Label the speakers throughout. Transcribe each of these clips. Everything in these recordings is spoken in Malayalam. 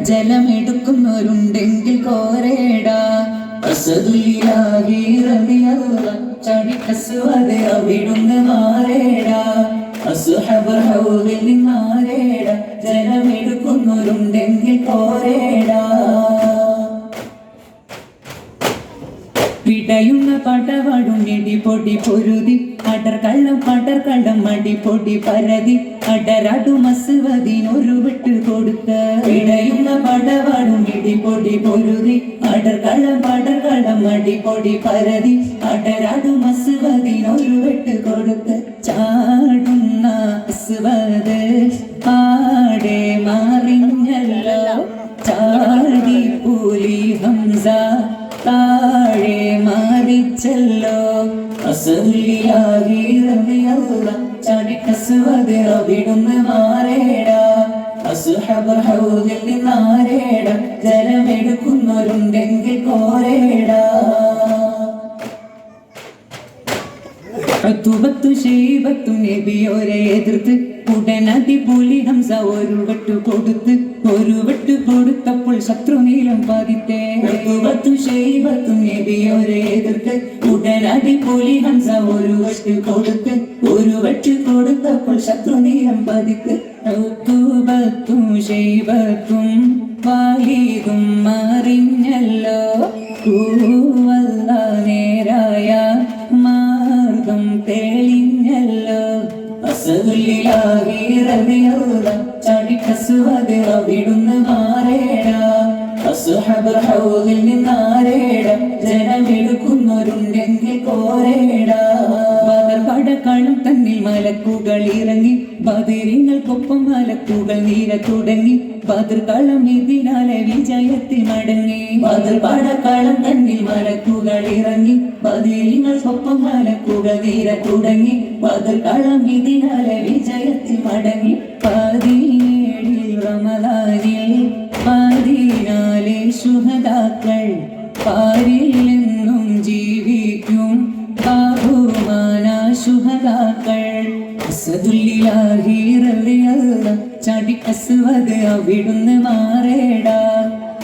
Speaker 1: ജലമെടുക്കുന്നവരുണ്ടെങ്കിൽ കോരേടാ. അസദുലിലാഹി റളിയല്ലാഹു ചടിക്കസുവദ് അവിടുന്ന് മാറേടാ. അസ്ഹബ് ഹൗദിൽ നിന്നാരേടാ, ജലമെടുക്കുന്നവരുണ്ടെങ്കിൽ കോരേടാ. പിടയുന്ന പടവടും ഇടിപൊടി പൊരുതി അടർകള്ളം മടിപൊടി പരതി അടരാടു മസുവതിനൊരു വിട്ട് കൊടുക്ക. പിടയുന്ന പടവടും ഇടിപൊടി പൊരുതി അടർകള്ളം മടിപൊടി പരതി അടരാടു മസുവതിനൊരു വിട്ട് കൊടുക്ക. ചാടുന്ന അസ്വദ് ആടെ മാറിഞ്ഞല്ലോ, ചാടി പുലി ഹംസ താഴെ മാറിച്ചല്ലോ. അസദുലിലാഹി റളിയല്ലാഹു ചടിക്കസുവദ് അവിടുന്ന് മാറേടാ. അസ്ഹബ് ഹൗദിൽ നിന്നാരേടാ, ജലമെടുക്കുന്നവരുണ്ടെങ്കിൽ കോരേടാ. ഉത്ബത്തും ശൈബത്തും നബിയോരെ എതിർത്ത് ഉടനടി പുലി ഹംസ ഒരു വെട്ട് കൊടുത്തപ്പോൾ ശത്രു നീലം പതിത്തേ. ഉത്ബത്തും ശൈബത്തും നബിയോരെ എതിർത്ത് ഉടനടി പുലി ഹംസ ഒരു വെട്ട് കൊടുത്തപ്പോൾ ശത്രു നീലം പതിത്ത്. ഉത്ബത്തും ശൈബത്തും വാലിദും മറിഞ്ഞല്ലോ, പൂവല്ല നേരായ മാർഗം തെളിഞ്ഞല്ലോ. അസദുലിലാഹി റളിയല്ലാഹു ചടിക്കസുവദ് അവിടുന്ന് മാറേടാ. അസ്ഹബ് ഹൗദിൽ നിന്നാരേടാ, ജലമെടുക്കുന്നവരുണ്ടെങ്കിൽ കോരേടാ. പടക്കാളും തന്നിൽ മലക്കുകൾ ഇറങ്ങി, ബദരീങ്ങൾക്കൊപ്പം മലക്കുകൾ നീര തുടങ്ങി. ബദർകാലം ഇതിനാലെ വിജയത്തിൽ മടങ്ങി. പടക്കാളും തന്നിൽ മലക്കുകൾ ഇറങ്ങി, ബദരീങ്ങൾക്കൊപ്പം മലക്കുകൾ നീര തുടങ്ങി. ബദർകാലം ഇതിനാലെ വിജയത്തിൽ മടങ്ങി. 17 റമദാനിൽ 14 ശുഹദാക്കൾ പാരിൽ നിന്നും ജീവിക്കും ബഹുമാന ശുഹദാക്കൾ. അസദുലിലാഹി റളിയല്ലാഹു ചടിക്കസുവദ് അവിടുന്ന് മാറേടാ.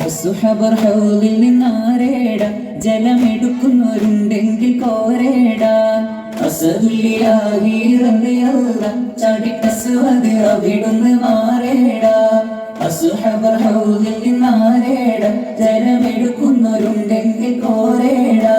Speaker 1: അസ്ഹബ് ഹൗദിൽ നിന്നാരേടാ, ജലമെടുക്കുന്നവരുണ്ടെങ്കിൽ കോരേടാ. അസദുലിലാഹി റളിയല്ലാഹു ചടിക്കസുവദ് അവിടുന്ന് മാറേടാ. അസ്ഹബ് ഹൗദിൽ നിന്നാരേടാ, ജലമെടുക്കുന്നവരുണ്ടെങ്കിൽ കോരേടാ.